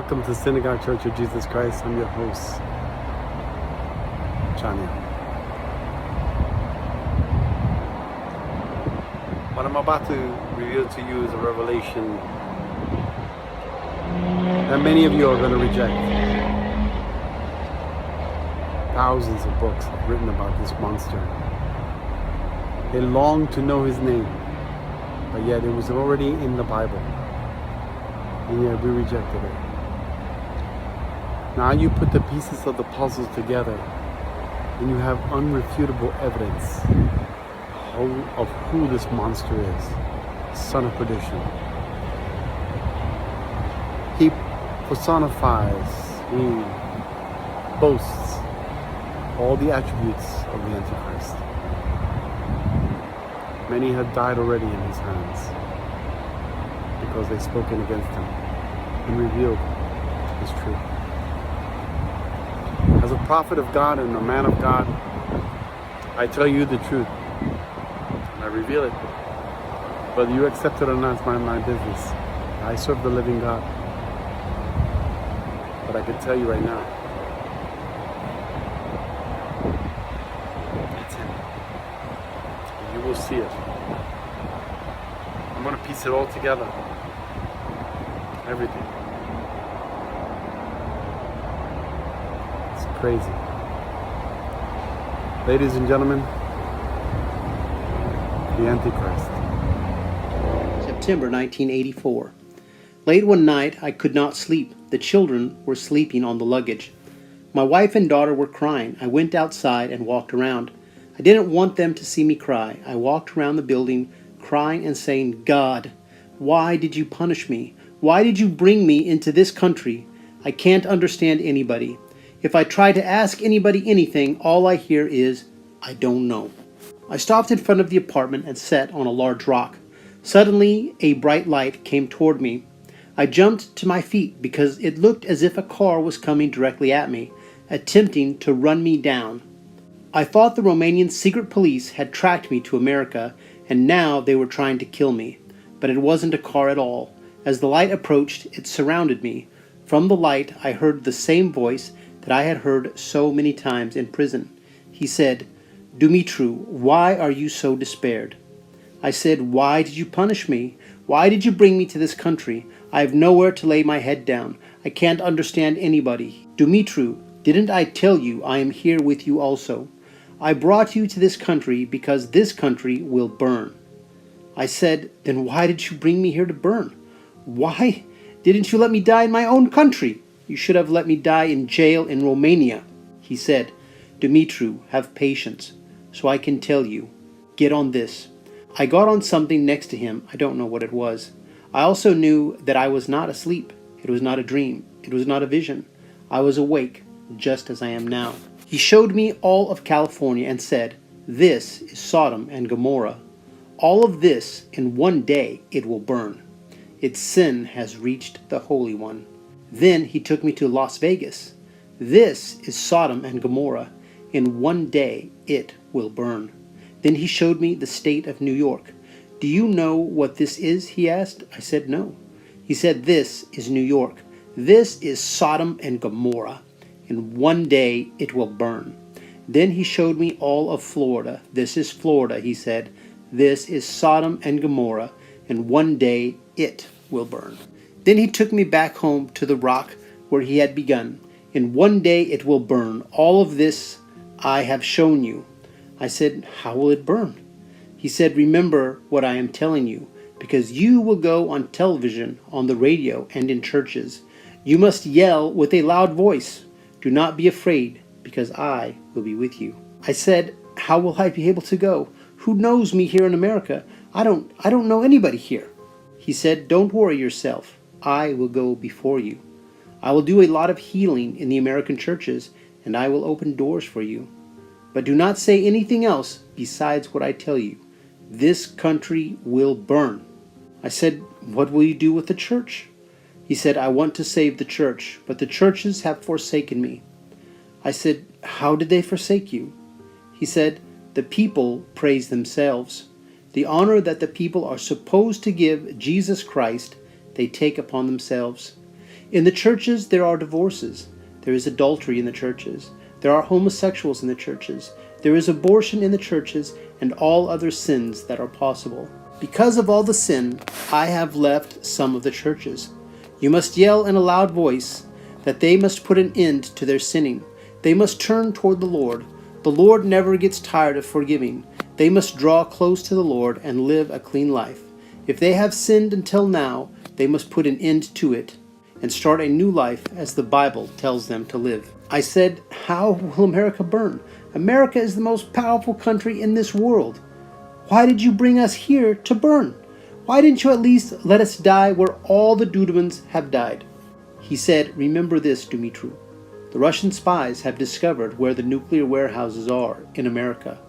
Welcome to Synagogue Church of Jesus Christ. I'm your host, Chania. What I'm about to reveal to you is a revelation that many of you are going to reject. Thousands of books have written about this monster. They long to know his name, but yet it was already in the Bible, and yet we rejected it. Now you put the pieces of the puzzle together and you have unrefutable evidence of who this monster is, son of perdition. He personifies, he boasts all the attributes of the Antichrist. Many have died already in his hands because they've spoken against him and revealed his truth. As a prophet of God and a man of God, I tell you the truth. I reveal it. Whether you accept it or not, it's my business. I serve the living God. But I can tell you right now, it's him. And you will see it. I'm going to piece it all together. Everything. Crazy. Ladies and gentlemen, the Antichrist. September 1984. Late one night, I could not sleep. The children were sleeping on the luggage. My wife and daughter were crying. I went outside and walked around. I didn't want them to see me cry. I walked around the building, crying and saying, "God, why did you punish me? Why did you bring me into this country? I can't understand anybody. If I try to ask anybody anything, all I hear is, I don't know." I stopped in front of the apartment and sat on a large rock. Suddenly, a bright light came toward me. I jumped to my feet because it looked as if a car was coming directly at me, attempting to run me down. I thought the Romanian secret police had tracked me to America, and now they were trying to kill me. But it wasn't a car at all. As the light approached, it surrounded me. From the light, I heard the same voice that I had heard so many times in prison. He said, "Dumitru, why are you so despaired?" I said, "Why did you punish me? Why did you bring me to this country? I have nowhere to lay my head down. I can't understand anybody." "Dumitru, didn't I tell you I am here with you also? I brought you to this country because this country will burn." I said, "Then why did you bring me here to burn? Why didn't you let me die in my own country? You should have let me die in jail in Romania." He said, "Dumitru, have patience, so I can tell you. Get on this." I got on something next to him. I don't know what it was. I also knew that I was not asleep. It was not a dream. It was not a vision. I was awake, just as I am now. He showed me all of California and said, "This is Sodom and Gomorrah. All of this in one day it will burn. Its sin has reached the Holy One." Then he took me to Las Vegas. "This is Sodom and Gomorrah. In one day it will burn." Then he showed me the state of New York. "Do you know what this is?" he asked. I said no. He said, "This is New York. This is Sodom and Gomorrah. In one day it will burn." Then he showed me all of Florida. "This is Florida," he said. "This is Sodom and Gomorrah. In one day it will burn." Then he took me back home to the rock where he had begun. "In one day it will burn. All of this I have shown you." I said, "How will it burn?" He said, "Remember what I am telling you, because you will go on television, on the radio, and in churches. You must yell with a loud voice. Do not be afraid, because I will be with you." I said, "How will I be able to go? Who knows me here in America? I don't know anybody here." He said, "Don't worry yourself. I will go before you. I will do a lot of healing in the American churches, and I will open doors for you. But do not say anything else besides what I tell you. This country will burn." I said, "What will you do with the church?" He said, "I want to save the church, but the churches have forsaken me." I said, "How did they forsake you?" He said, "The people praise themselves. The honor that the people are supposed to give Jesus Christ, they take upon themselves. In the churches, there are divorces. There is adultery in the churches. There are homosexuals in the churches. There is abortion in the churches and all other sins that are possible. Because of all the sin, I have left some of the churches. You must yell in a loud voice that they must put an end to their sinning. They must turn toward the Lord. The Lord never gets tired of forgiving. They must draw close to the Lord and live a clean life. If they have sinned until now, they must put an end to it and start a new life as the Bible tells them to live. I said, how will America burn? America is the most powerful country in this world. Why did you bring us here to burn? Why didn't you at least let us die where all the Dudemans have died? He said, remember this, Dumitru. The Russian spies have discovered where the nuclear warehouses are in America.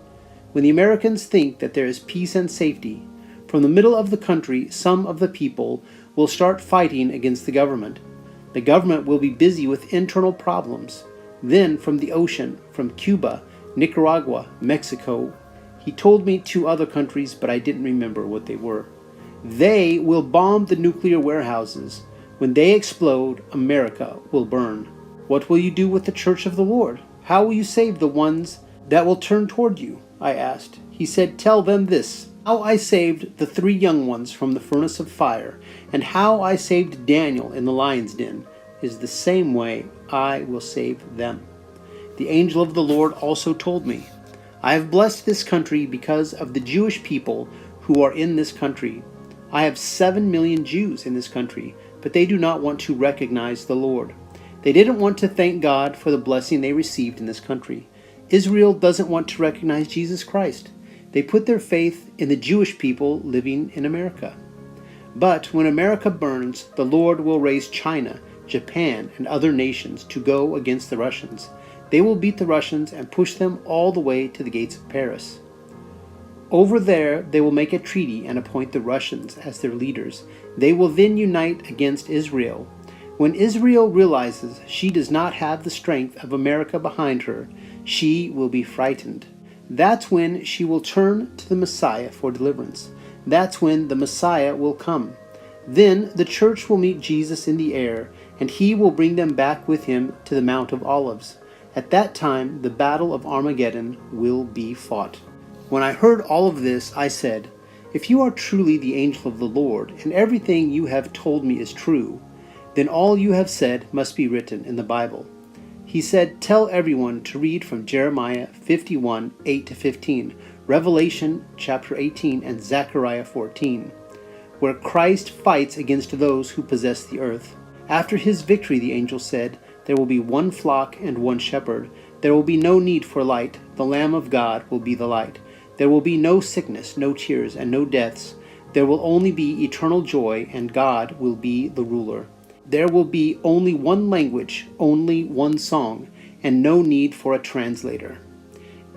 When the Americans think that there is peace and safety, from the middle of the country, some of the people will start fighting against the government. The government will be busy with internal problems. Then from the ocean, from Cuba, Nicaragua, Mexico, he told me 2 other countries, but I didn't remember what they were. They will bomb the nuclear warehouses. When they explode, America will burn. What will you do with the church of the Lord? How will you save the ones that will turn toward you? I asked. He said, tell them this. How I saved the 3 young ones from the furnace of fire, and how I saved Daniel in the lion's den, is the same way I will save them. The angel of the Lord also told me, I have blessed this country because of the Jewish people who are in this country. I have 7 million Jews in this country, but they do not want to recognize the Lord. They didn't want to thank God for the blessing they received in this country. Israel doesn't want to recognize Jesus Christ. They put their faith in the Jewish people living in America. But when America burns, the Lord will raise China, Japan, and other nations to go against the Russians. They will beat the Russians and push them all the way to the gates of Paris. Over there, they will make a treaty and appoint the Russians as their leaders. They will then unite against Israel. When Israel realizes she does not have the strength of America behind her, she will be frightened. That's when she will turn to the Messiah for deliverance. That's when the Messiah will come. Then the church will meet Jesus in the air, and he will bring them back with him to the Mount of Olives. At that time, the battle of Armageddon will be fought. When I heard all of this, I said, if you are truly the angel of the Lord, and everything you have told me is true, then all you have said must be written in the Bible. He said, tell everyone to read from Jeremiah 51, 8-15, Revelation chapter 18, and Zechariah 14, where Christ fights against those who possess the earth. After his victory, the angel said, there will be 1 flock and 1 shepherd. There will be no need for light. The Lamb of God will be the light. There will be no sickness, no tears, and no deaths. There will only be eternal joy, and God will be the ruler. There will be only 1 language, only 1 song, and no need for a translator.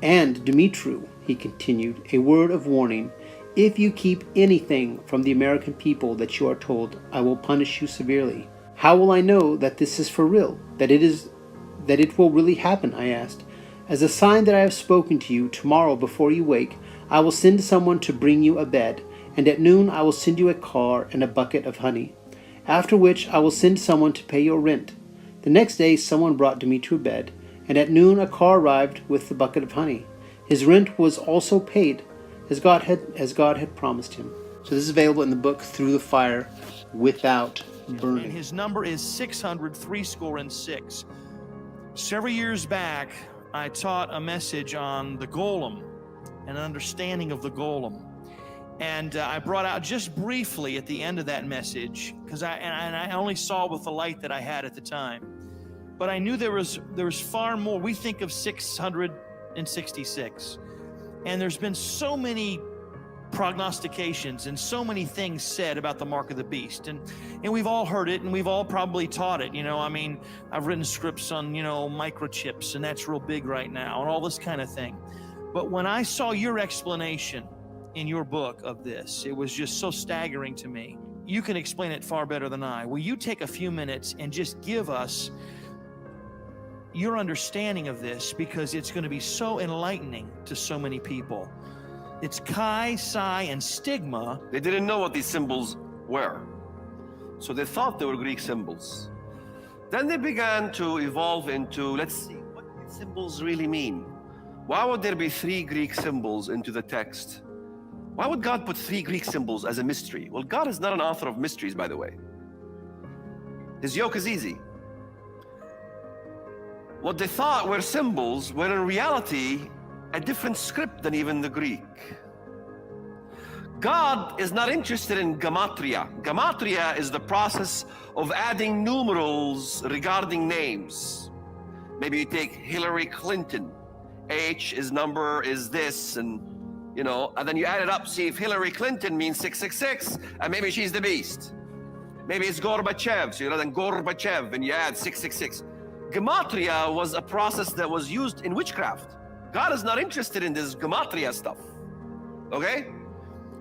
And Dumitru, he continued, a word of warning. If you keep anything from the American people that you are told, I will punish you severely. How will I know that this is for real, that it will really happen? I asked. As a sign that I have spoken to you, tomorrow before you wake, I will send someone to bring you a bed, and at noon I will send you a car and a bucket of honey. After which I will send someone to pay your rent. The next day someone brought Dumitru a bed, and at noon a car arrived with the bucket of honey. His rent was also paid, as God had promised him. So this is available in the book Through the Fire Without Burning. And his number is 600-6. Several years back, I taught a message on the golem, an understanding of the golem. And I brought out just briefly at the end of that message, because I only saw with the light that I had at the time. But I knew there was far more. We think of 666. And there's been so many prognostications and so many things said about the mark of the beast. And we've all heard it, and we've all probably taught it. I mean, I've written scripts on, microchips, and that's real big right now, and all this kind of thing. But when I saw your explanation in your book of this, it was just so staggering to me. You can explain it far better than I. Will you take a few minutes and just give us your understanding of this, because it's going to be so enlightening to so many people. It's Chi, Psi, and Stigma. They didn't know what these symbols were. So they thought they were Greek symbols. Then they began to evolve into, let's see, what do these symbols really mean? Why would there be 3 Greek symbols into the text? Why would God put 3 Greek symbols as a mystery? Well, God is not an author of mysteries, by the way. His yoke is easy. What they thought were symbols were in reality a different script than even the Greek. God is not interested in gematria. Gematria is the process of adding numerals regarding names. Maybe you take Hillary Clinton. H is number is this, and and then you add it up, see if Hillary Clinton means 666, and maybe she's the beast. Maybe it's Gorbachev, so then Gorbachev, and you add 666. Gematria was a process that was used in witchcraft. God is not interested in this gematria stuff, okay?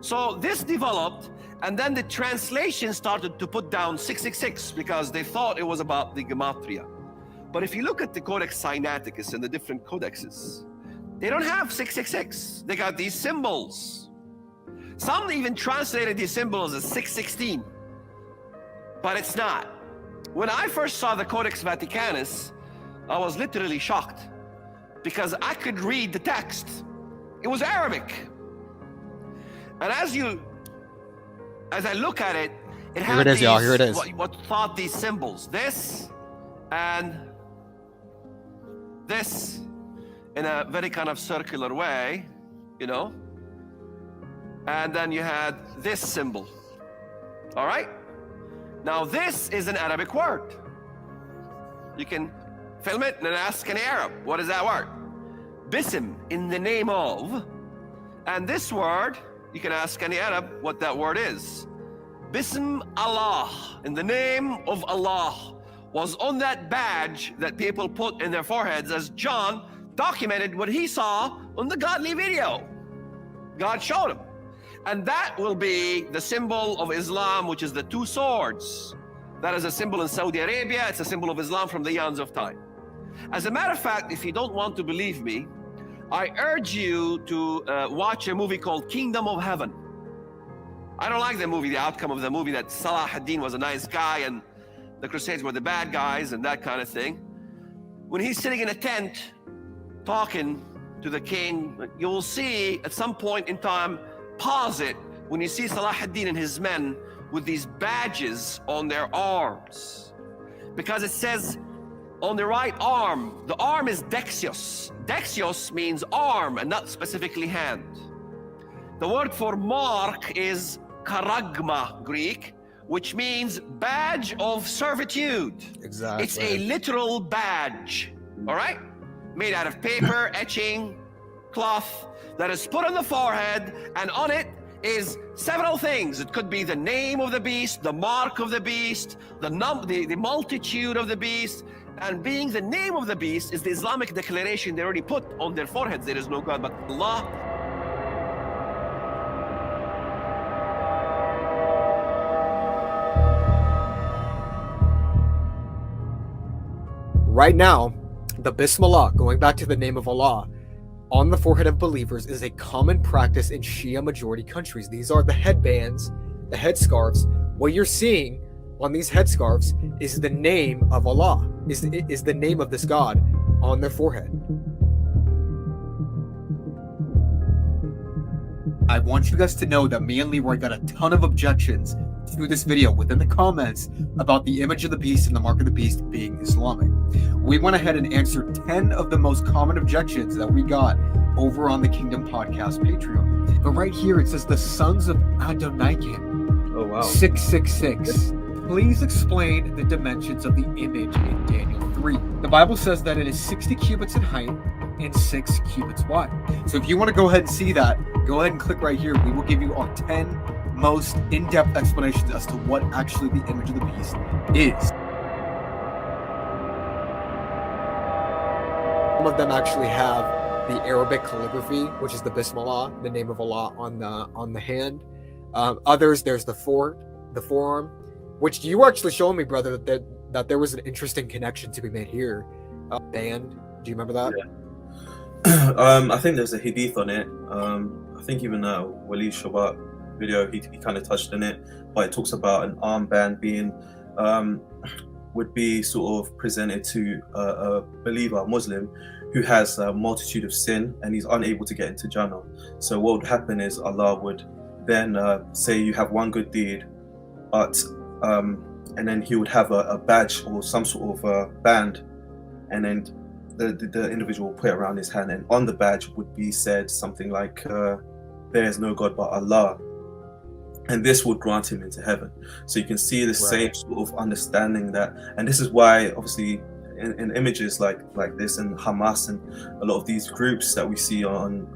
So this developed, and then the translation started to put down 666 because they thought it was about the gematria. But if you look at the Codex Sinaiticus and the different codexes, they don't have 666. They got these symbols. Some even translated these symbols as 616, but it's not. When I first saw the Codex Vaticanus, I was literally shocked because I could read the text. It was Arabic. And as I look at it, it had here it is, these, y'all. Here it is. What thought these symbols? This and this in a very kind of circular way, and then you had this symbol. All right? Now this is an Arabic word. You can film it and ask an Arab, what is that word? Bism, in the name of. And this word, you can ask any Arab what that word is. Bism Allah, in the name of Allah, was on that badge that people put in their foreheads as John documented what he saw on the godly video. God showed him. And that will be the symbol of Islam, which is the 2 swords. That is a symbol in Saudi Arabia. It's a symbol of Islam from the eons of time. As a matter of fact, if you don't want to believe me, I urge you to watch a movie called Kingdom of Heaven. I don't like the movie, the outcome of the movie, that Salah ad-Din was a nice guy and the Crusades were the bad guys and that kind of thing. When he's sitting in a tent talking to the king, you will see at some point in time, pause it, when you see Salah ad-Din and his men with these badges on their arms. Because it says on the right arm, the arm is dexios. Dexios means arm and not specifically hand. The word for mark is karagma, Greek, which means badge of servitude. Exactly. It's a literal badge, all right? Made out of paper, etching, cloth, that is put on the forehead, and on it is several things. It could be the name of the beast, the mark of the beast, the multitude of the beast, and being the name of the beast is the Islamic declaration they already put on their foreheads. There is no God but Allah. Right now, the Bismillah, going back to the name of Allah, on the forehead of believers is a common practice in Shia majority countries. These are the headbands, the headscarves. What you're seeing on these headscarves is the name of Allah, is the name of this God on their forehead. I want you guys to know that me and Leroy got a ton of objections to this video within the comments about the image of the beast and the mark of the beast being Islamic. We went ahead and answered 10 of the most common objections that we got over on the Kingdom Podcast Patreon. But right here it says the sons of Adonaikim. Oh wow. 666. Please explain the dimensions of the image in Daniel 3. The Bible says that it is 60 cubits in height and 6 cubits wide. So if you want to go ahead and see that, go ahead and click right here. We will give you our 10 most in-depth explanations as to what actually the image of the beast is. Some of them actually have the Arabic calligraphy, which is the Bismillah, the name of Allah on the hand. Others, there's the forearm, which you were actually showing me, brother, that there was an interesting connection to be made here. Band, do you remember that? Yeah. I think there's a hadith on it. I think even Wali Shabat video, he kind of touched on it, but it talks about an armband being would be sort of presented to a believer, a Muslim, who has a multitude of sin and he's unable to get into Jannah. So what would happen is Allah would then say you have one good deed, but and then he would have a badge or some sort of band, and then the individual will put it around his hand, and on the badge would be said something like there is no God but Allah, and this would grant him into heaven. So you can see the same sort of understanding that, and this is why obviously in images like this and Hamas and a lot of these groups that we see on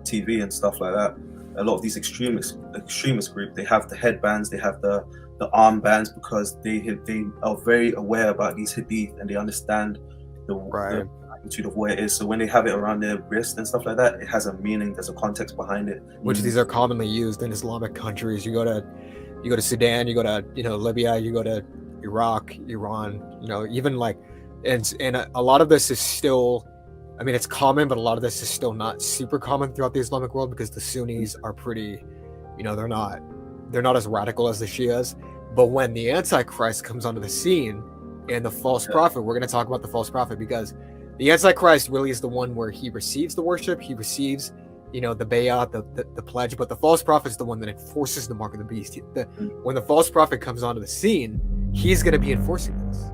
TV and stuff like that, a lot of these extremist group, they have the headbands, they have the armbands, because they are very aware about these hadith and they understand the magnitude of what it is. So when they have it around their wrist and stuff like that, it has a meaning, there's a context behind it. Which these are commonly used in Islamic countries. You go to Sudan, you go to Libya, you go to Iraq, Iran, even like, and a lot of this is still, I mean, it's common, but a lot of this is still not super common throughout the Islamic world, because the Sunnis are pretty, they're not as radical as the Shias. But when the Antichrist comes onto the scene and the false prophet, we're going to talk about the false prophet, because the Antichrist really is the one where he receives the worship, he receives, the bay'ah, the pledge, but the false prophet is the one that enforces the mark of the beast. When the false prophet comes onto the scene, he's going to be enforcing this.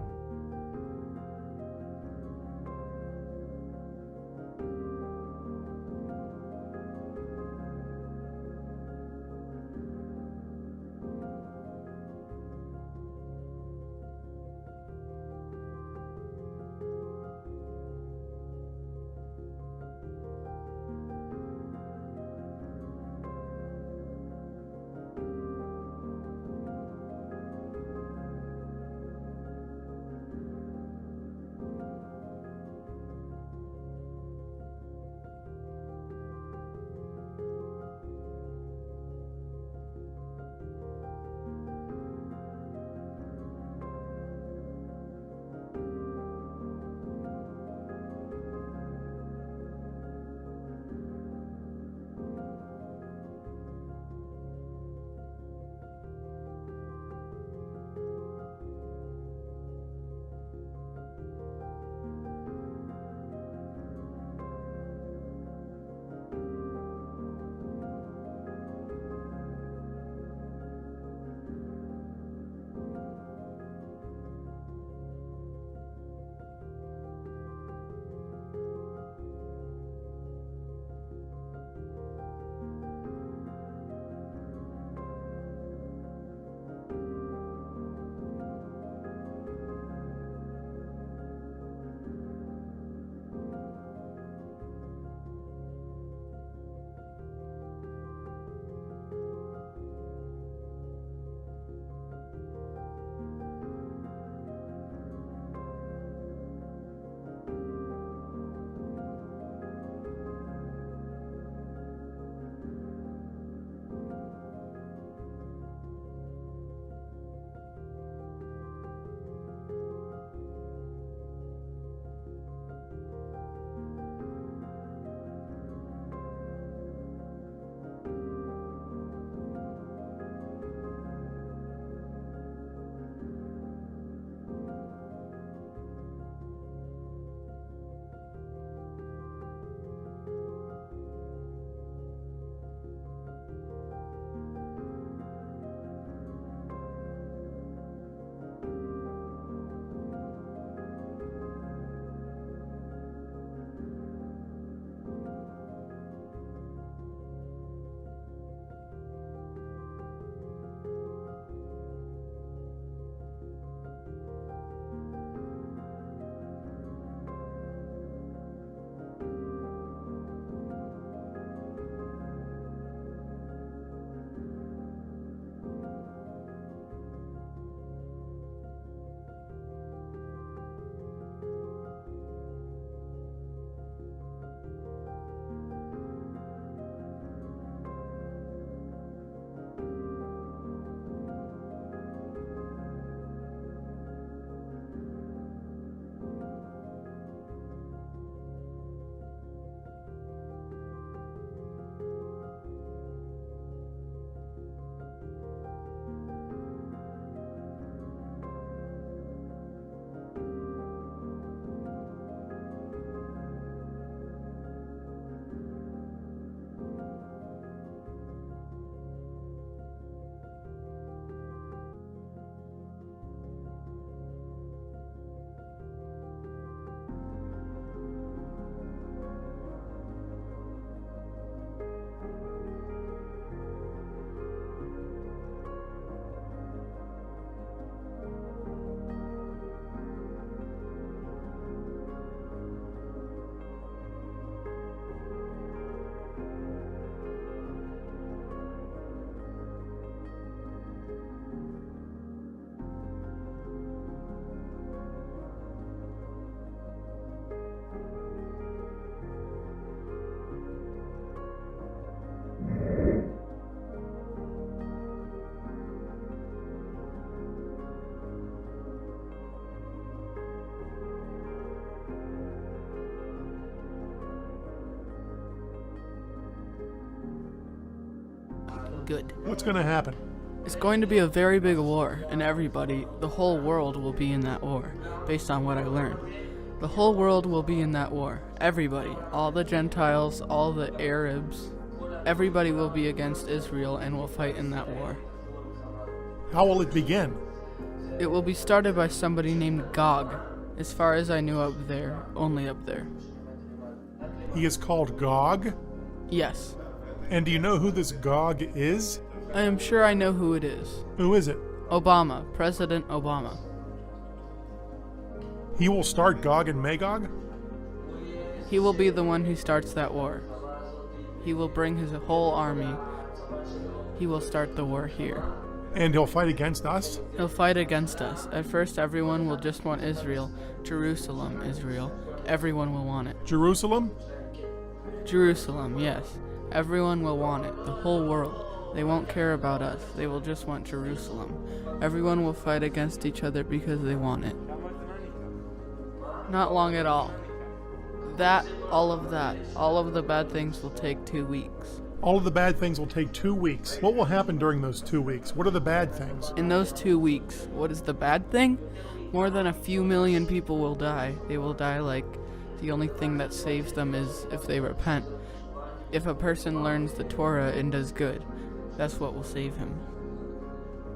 good. What's going to happen? It's going to be a very big war, and everybody, the whole world will be in that war, based on what I learned. The whole world will be in that war. Everybody, all the Gentiles, all the Arabs, everybody will be against Israel and will fight in that war. How will it begin? It will be started by somebody named Gog. As far as I knew up there, only up there. He is called Gog? Yes. And do you know who this Gog is? I am sure I know who it is. Who is it? Obama, President Obama. He will start Gog and Magog? He will be the one who starts that war. He will bring his whole army. He will start the war here. And he'll fight against us? He'll fight against us. At first, everyone will just want Israel. Jerusalem, Israel. Everyone will want it. Jerusalem? Jerusalem, yes. Everyone will want it. The whole world. They won't care about us. They will just want Jerusalem. Everyone will fight against each other because they want it. Not long at all. All of the bad things will take 2 weeks. All of the bad things will take 2 weeks. What will happen during those 2 weeks? What are the bad things? In those 2 weeks, what is the bad thing? More than a few million people will die. They will die like the only thing that saves them is if they repent. If a person learns the Torah and does good, that's what will save him.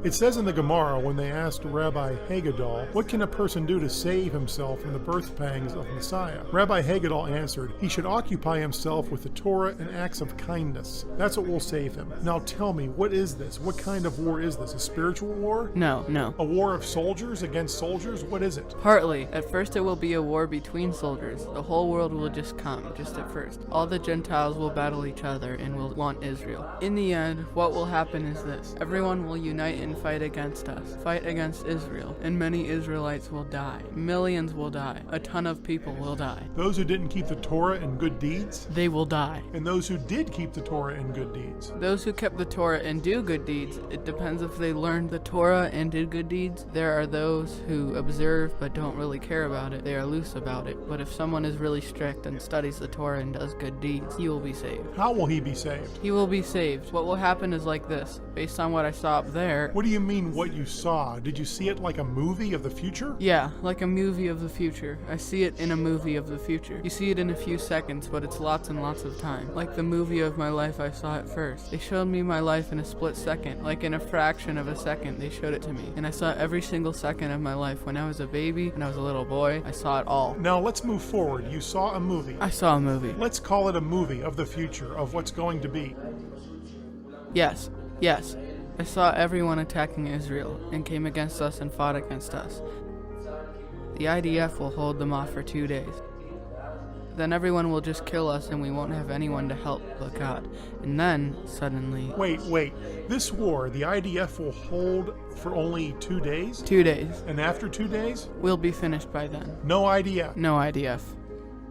It says in the Gemara when they asked Rabbi Hagedal, what can a person do to save himself from the birth pangs of Messiah? Rabbi Hagedal answered, he should occupy himself with the Torah and acts of kindness. That's what will save him. Now tell me, what is this? What kind of war is this? A spiritual war? No. A war of soldiers against soldiers? What is it? Partly. At first it will be a war between soldiers. The whole world will just come, just at first. All the Gentiles will battle each other and will want Israel. In the end, what will happen is this. Everyone will unite and fight against us, fight against Israel, and many Israelites will die. Millions will die. A ton of people will die. Those who didn't keep the Torah and good deeds? They will die. And those who did keep the Torah and good deeds? Those who kept the Torah and do good deeds, it depends if they learned the Torah and did good deeds. There are those who observe but don't really care about it. They are loose about it. But if someone is really strict and studies the Torah and does good deeds, he will be saved. How will he be saved? He will be saved. What will happen is like this. Based on what I saw up there. What do you mean what you saw? Did you see it like a movie of the future? Yeah, like a movie of the future. I see it in a movie of the future. You see it in a few seconds, but it's lots and lots of time. Like the movie of my life, I saw it first. They showed me my life in a split second. Like in a fraction of a second, they showed it to me. And I saw every single second of my life. When I was a baby, when I was a little boy, I saw it all. Now let's move forward. You saw a movie. I saw a movie. Let's call it a movie of the future, of what's going to be. Yes. I saw everyone attacking Israel and came against us and fought against us. The IDF will hold them off for 2 days. Then everyone will just kill us and we won't have anyone to help but God. And then, suddenly... Wait. This war, the IDF will hold for only 2 days? 2 days. And after 2 days? We'll be finished by then. No IDF? No IDF.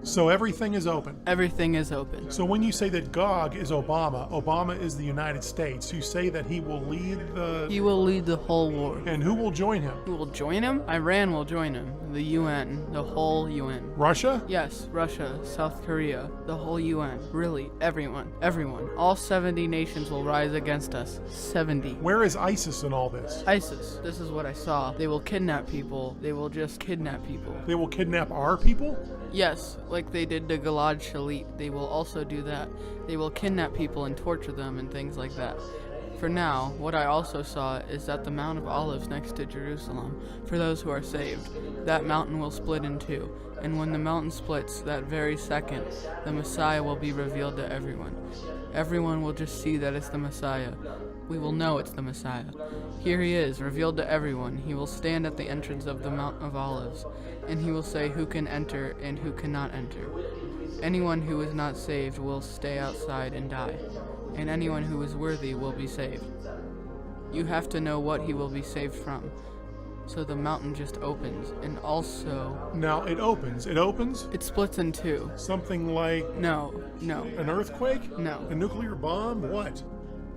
So everything is open? Everything is open. So when you say that Gog is Obama, Obama is the United States, you say that he will lead the... He will lead the whole war. And who will join him? Who will join him? Iran will join him. The UN. The whole UN. Russia? Yes, Russia, South Korea, the whole UN. Really, everyone. Everyone. All 70 nations will rise against us. 70. Where is ISIS in all this? ISIS. This is what I saw. They will kidnap people. They will just kidnap people. They will kidnap our people? Yes, like they did to Gilad Shalit. They will also do that. They will kidnap people and torture them and things like that. For now, what I also saw is that the Mount of Olives next to Jerusalem, for those who are saved, that mountain will split in two. And when the mountain splits, that very second, the Messiah will be revealed to everyone. Everyone will just see that it's the Messiah. We will know it's the Messiah. Here he is, revealed to everyone. He will stand at the entrance of the Mount of Olives, and he will say who can enter and who cannot enter. Anyone who is not saved will stay outside and die, and anyone who is worthy will be saved. You have to know what he will be saved from. So the mountain just opens, and also... Now, it opens. It opens? It splits in two. Something like... No. An earthquake? No. A nuclear bomb? What?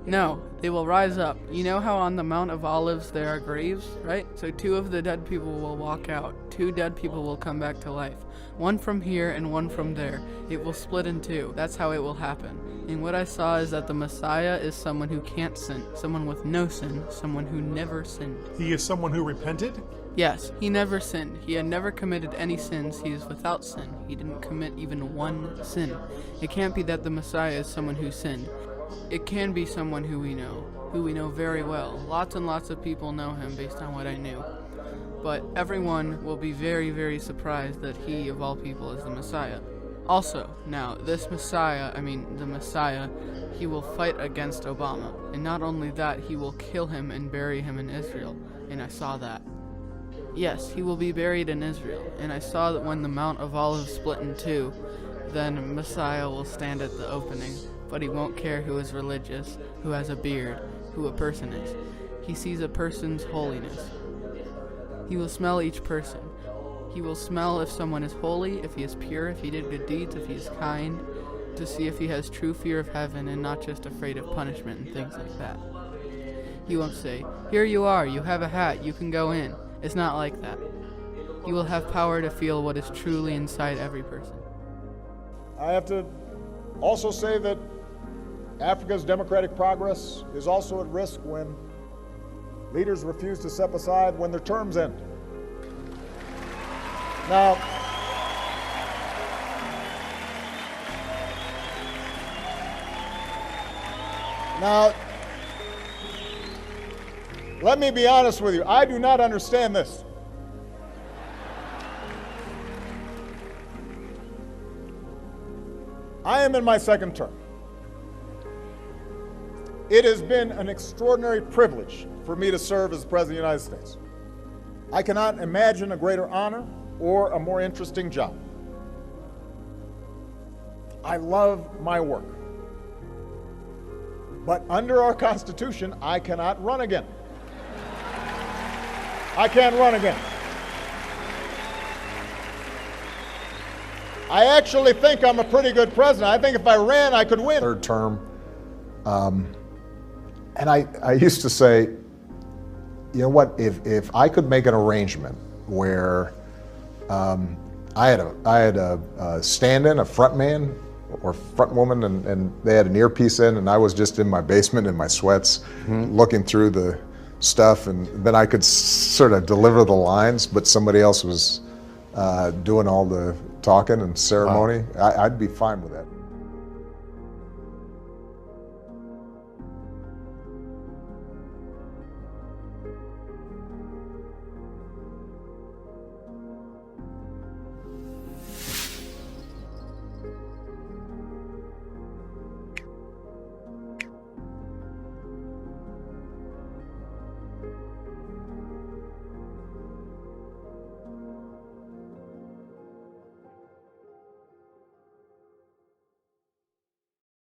No, they will rise up. You know how on the Mount of Olives there are graves, right? So 2 of the dead people will walk out. 2 dead people will come back to life. 1 from here and 1 from there. It will split in 2. That's how it will happen. And what I saw is that the Messiah is someone who can't sin, someone with no sin, someone who never sinned. He is someone who repented? Yes, he never sinned. He had never committed any sins. He is without sin. He didn't commit even 1 sin. It can't be that the Messiah is someone who sinned. It can be someone who we know very well. Lots and lots of people know him based on what I knew. But everyone will be very, very surprised that he, of all people, is the Messiah. Also, now, the Messiah, he will fight against Obama. And not only that, he will kill him and bury him in Israel. And I saw that. Yes, he will be buried in Israel. And I saw that when the Mount of Olives split in 2, then Messiah will stand at the opening. But he won't care who is religious, who has a beard, who a person is. He sees a person's holiness. He will smell each person. He will smell if someone is holy, if he is pure, if he did good deeds, if he is kind, to see if he has true fear of heaven and not just afraid of punishment and things like that. He won't say, "Here you are, you have a hat, you can go in." It's not like that. He will have power to feel what is truly inside every person. I have to also say that Africa's democratic progress is also at risk when leaders refuse to step aside when their terms end. Now, let me be honest with you. I do not understand this. I am in my 2nd term. It has been an extraordinary privilege for me to serve as the President of the United States. I cannot imagine a greater honor or a more interesting job. I love my work. But under our Constitution, I cannot run again. I can't run again. I actually think I'm a pretty good president. I think if I ran, I could win. 3rd term. And I used to say, you know what, if I could make an arrangement where I had a stand-in, a front man or front woman, and they had an earpiece in, and I was just in my basement in my sweats looking through the stuff, and then I could sort of deliver the lines, but somebody else was doing all the talking and ceremony, I'd be fine with that.